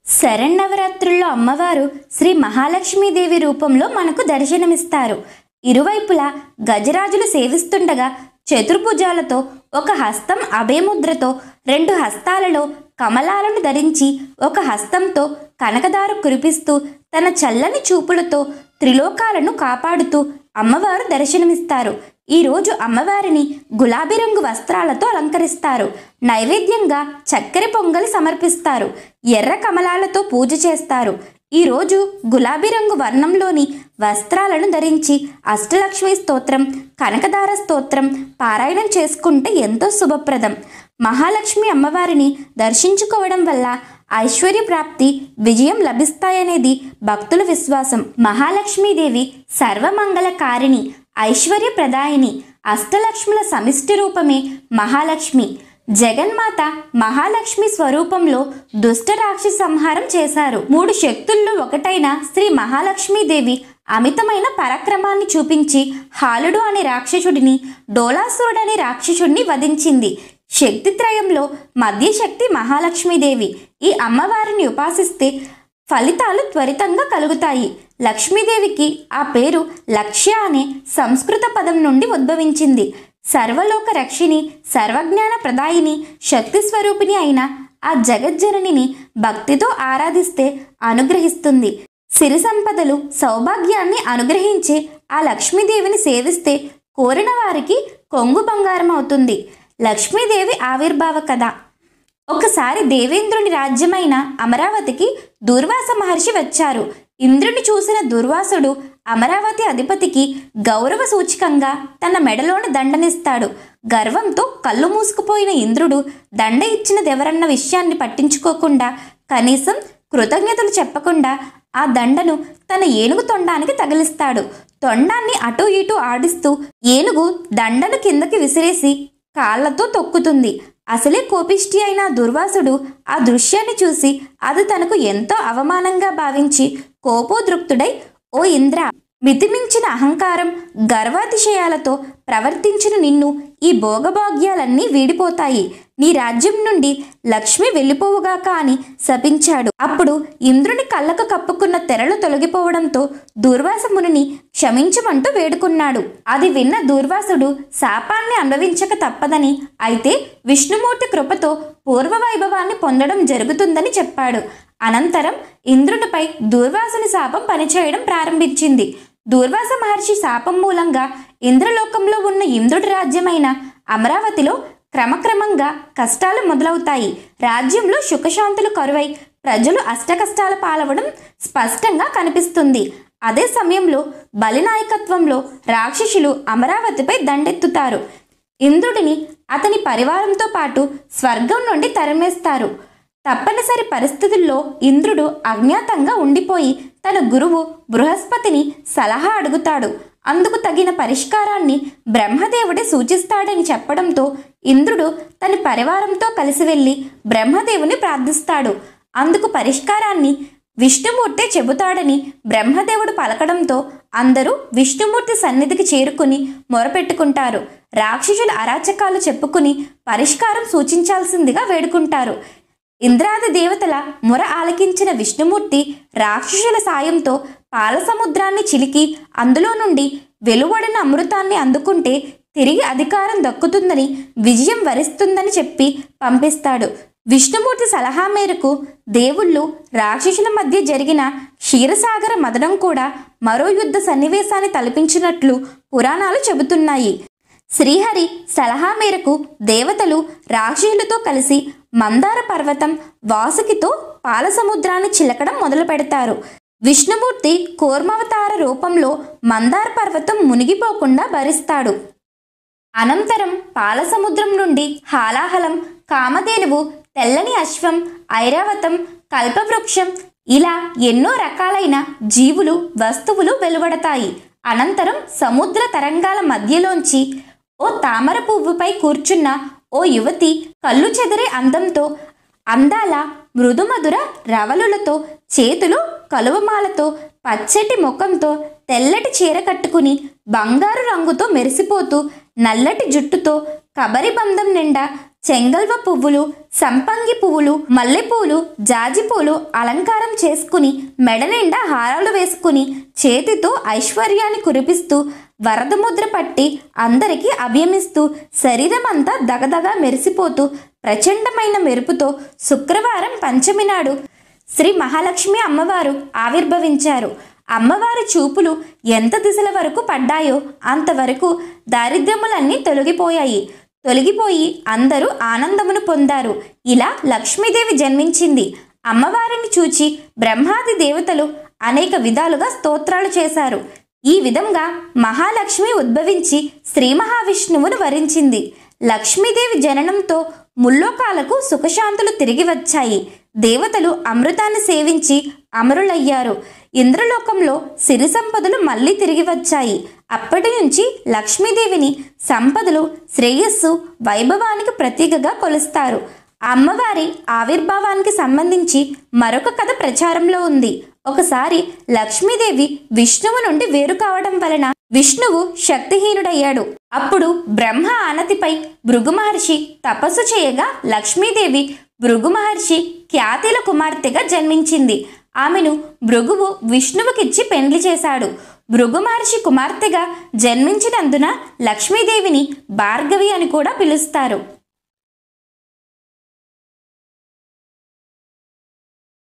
శరన్నవరాత్రుల్లో అమ్మవారు శ్రీ మహాలక్ష్మీదేవి రూపంలో మనకు దర్శనమిస్తారు. ఇరువైపులా గజరాజులు సేవిస్తుండగా చతుర్భుజాలతో, ఒక హస్తం అభయముద్రతో, రెండు హస్తాలలో కమలాలను ధరించి, ఒక హస్తంతో కనకదారు కురిపిస్తూ, తన చల్లని చూపులతో త్రిలోకాలను కాపాడుతూ అమ్మవారు దర్శనమిస్తారు. ఈరోజు అమ్మవారిని గులాబీ రంగు వస్త్రాలతో అలంకరిస్తారు. నైవేద్యంగా చక్కెర పొంగలి సమర్పిస్తారు. ఎర్ర కమలాలతో పూజ చేస్తారు. ఈరోజు గులాబీ రంగు వర్ణంలోని వస్త్రాలను ధరించి అష్టలక్ష్మి స్తోత్రం, కనకదార స్తోత్రం పారాయణం చేసుకుంటే ఎంతో శుభప్రదం. మహాలక్ష్మి అమ్మవారిని దర్శించుకోవడం వల్ల ఐశ్వర్య ప్రాప్తి, విజయం లభిస్తాయనేది భక్తుల విశ్వాసం. మహాలక్ష్మీదేవి సర్వమంగళకారిణి, ఐశ్వర్యప్రదాయిని, అష్టలక్ష్ముల సమిష్టి రూపమే మహాలక్ష్మి. జగన్మాత మహాలక్ష్మి స్వరూపంలో దుష్ట రాక్షస సంహారం చేశారు. 3 శక్తుల్లో ఒకటైన శ్రీ మహాలక్ష్మీదేవి అమితమైన పరాక్రమాన్ని చూపించి హాలుడు అనే రాక్షసుడిని, డోలాసురుడనే రాక్షసుడిని వధించింది. శక్తిత్రయంలో మధ్యశక్తి మహాలక్ష్మీదేవి. ఈ అమ్మవారిని ఉపాసిస్తే ఫలితాలు త్వరితంగా కలుగుతాయి. లక్ష్మీదేవికి ఆ పేరు లక్ష్య అనే సంస్కృత పదం నుండి ఉద్భవించింది. సర్వలోక రక్షిణి, సర్వజ్ఞాన ప్రదాయిని, శక్తి స్వరూపిణి అయిన ఆ జగజ్జననిని భక్తితో ఆరాధిస్తే అనుగ్రహిస్తుంది. సిరి సంపదలు, సౌభాగ్యాన్ని అనుగ్రహించే ఆ లక్ష్మీదేవిని సేవిస్తే కోరిన వారికి కొంగు బంగారం అవుతుంది. లక్ష్మీదేవి ఆవిర్భావ కథ. ఒకసారి దేవేంద్రుని రాజ్యమైన అమరావతికి దూర్వాస మహర్షి వచ్చారు. ఇంద్రుని చూసిన దుర్వాసుడు అమరావతి అధిపతికి గౌరవ సూచకంగా తన మెడలోని దండనిస్తాడు. గర్వంతో కళ్ళు మూసుకుపోయిన ఇంద్రుడు దండ ఇచ్చినదెవరన్న విషయాన్ని పట్టించుకోకుండా, కనీసం కృతజ్ఞతలు చెప్పకుండా ఆ దండను తన ఏనుగు తొండానికి తగిలిస్తాడు. తొండాన్ని అటూ ఇటూ ఆడిస్తూ ఏనుగు దండను కిందకి విసిరేసి కాళ్లతో తొక్కుతుంది. అసలే కోపిష్టి అయిన దుర్వాసుడు ఆ దృశ్యాన్ని చూసి అది తనకు ఎంతో అవమానంగా భావించి కోపోద్రుక్తుడై, ఓ ఇంద్ర, మితిమించిన అహంకారం, గర్వాతిశయాలతో ప్రవర్తించిన నిన్ను ఈ భోగభాగ్యాలన్నీ వీడిపోతాయి. నీ రాజ్యం నుండి లక్ష్మి వెళ్ళిపోవుగాక అని శపించాడు. అప్పుడు ఇంద్రుని కళ్ళకు కప్పుకున్న తెరలు తొలగిపోవడంతో దూర్వాస మునిని క్షమించమంటూ వేడుకున్నాడు. అది విన్న దూర్వాసుడు శాపాన్ని అనుభవించక తప్పదని, అయితే విష్ణుమూర్తి కృపతో పూర్వ వైభవాన్ని పొందడం జరుగుతుందని చెప్పాడు. అనంతరం ఇంద్రునిపై దూర్వాసుని శాపం పనిచేయడం ప్రారంభించింది. దూర్వాస మహర్షి శాపం మూలంగా ఇంద్రలోకంలో ఉన్న ఇంద్రుడి రాజ్యమైన అమరావతిలో క్రమక్రమంగా కష్టాలు మొదలవుతాయి. రాజ్యంలో సుఖశాంతులు కరువై ప్రజలు అష్టకష్టాల పాలవడం స్పష్టంగా కనిపిస్తుంది. అదే సమయంలో బలి నాయకత్వంలో రాక్షసులు అమరావతిపై దండెత్తుతారు. ఇంద్రుడిని అతని పరివారంతో పాటు స్వర్గం నుండి తరిమేస్తారు. తప్పనిసరి పరిస్థితుల్లో ఇంద్రుడు అజ్ఞాతంగా ఉండిపోయి తన గురువు బృహస్పతిని సలహా అడుగుతాడు. అందుకు తగిన పరిష్కారాన్ని బ్రహ్మదేవుడే సూచిస్తాడని చెప్పడంతో ఇంద్రుడు తన పరివారంతో కలిసి వెళ్ళి బ్రహ్మదేవుని ప్రార్థిస్తాడు. అందుకు పరిష్కారాన్ని విష్ణుమూర్తి చెబుతాడని బ్రహ్మదేవుడు పలకడంతో అందరూ విష్ణుమూర్తి సన్నిధికి చేరుకుని మొరపెట్టుకుంటారు. రాక్షసుల అరాచకాలు చెప్పుకుని పరిష్కారం సూచించాల్సిందిగా వేడుకుంటారు. ఇంద్రాది దేవతల మొర ఆలకించిన విష్ణుమూర్తి రాక్షసుల సాయంతో పాలసముద్రాన్ని చిలికి అందులో నుండి వెలువడిన అమృతాన్ని అందుకుంటే తిరిగి అధికారం దక్కుతుందని, విజయం వరిస్తుందని చెప్పి పంపిస్తాడు. విష్ణుమూర్తి సలహా మేరకు దేవుళ్ళు రాక్షసుల మధ్య జరిగిన క్షీరసాగర మదనం కూడా మరో యుద్ధ సన్నివేశాన్ని తలపించినట్లు పురాణాలు చెబుతున్నాయి. శ్రీహరి సలహా మేరకు దేవతలు రాక్షసులతో కలిసి మందార పర్వతం వాసుకితో పాలసముద్రాన్ని చిలకడం మొదలు పెడతారు. విష్ణుమూర్తి కూర్మావతార రూపంలో మందార పర్వతం మునిగిపోకుండా భరిస్తాడు. అనంతరం పాలసముద్రం నుండి హాలాహలం, కామధేనువు, తెల్లని అశ్వం, ఐరావతం, కల్పవృక్షం ఇలా ఎన్నో రకాలైన జీవులు, వస్తువులు వెలువడతాయి. అనంతరం సముద్ర తరంగాల మధ్యలోంచి ఓ తామర పువ్వుపై కూర్చున్న ఓ యువతి కళ్ళు చెదిరే అందంతో, అందాల మృదుమధుర రవలులతో, చేతులు కలువమాలతో, పచ్చటి ముఖంతో, తెల్లటి చీర కట్టుకుని బంగారు రంగుతో మెరిసిపోతూ, నల్లటి జుట్టుతో, కబరి బంధం నిండా చెంగల్వ పువ్వులు, సంపంగి పువ్వులు, మల్లెపూలు, జాజిపూలు అలంకారం చేసుకుని మెడ నిండా హారాలు వేసుకుని చేతితో ఐశ్వర్యాన్ని కురిపిస్తూ వరదముద్ర పట్టి అందరికీ అభయమిస్తూ శరీరమంతా దగదగా మెరిసిపోతూ ప్రచండమైన మెరుపుతో శుక్రవారం పంచమి నాడు శ్రీ మహాలక్ష్మి అమ్మవారు ఆవిర్భవించారు. అమ్మవారి చూపులు ఎంత దిశల వరకు పడ్డాయో అంతవరకు దారిద్ర్యములన్నీ తొలగిపోయి అందరూ ఆనందమును పొందారు. ఇలా లక్ష్మీదేవి జన్మించింది. అమ్మవారిని చూచి బ్రహ్మాది దేవతలు అనేక విధాలుగా స్తోత్రాలు చేశారు. ఈ విధంగా మహాలక్ష్మి ఉద్భవించి శ్రీ మహావిష్ణువును వరించింది. లక్ష్మీదేవి జననంతో ముల్లోకాలకు సుఖశాంతులు తిరిగి వచ్చాయి. దేవతలు అమృతాన్ని సేవించి అమరులయ్యారు. ఇంద్రలోకంలో సిరి సంపదలు మళ్ళీ తిరిగి వచ్చాయి. అప్పటి నుంచి లక్ష్మీదేవిని సంపదలు, శ్రేయస్సు, వైభవానికి ప్రతీకగా కొలుస్తారు. అమ్మవారి ఆవిర్భావానికి సంబంధించి మరొక కథ ప్రచారంలో ఉంది. ఒకసారి లక్ష్మీదేవి విష్ణువు నుండి వేరు కావడం వలన విష్ణువు శక్తిహీనుడయ్యాడు. అప్పుడు బ్రహ్మ ఆనతిపై భృగు మహర్షి తపస్సు చేయగా లక్ష్మీదేవి భృగు మహర్షి ఖ్యాతిల కుమార్తెగా జన్మించింది. ఆమెను భృగువు విష్ణువుకిచ్చి పెండ్లి చేశాడు. భృగు మహర్షి కుమార్తెగా జన్మించినందున లక్ష్మీదేవిని భార్గవి అని కూడా పిలుస్తారు.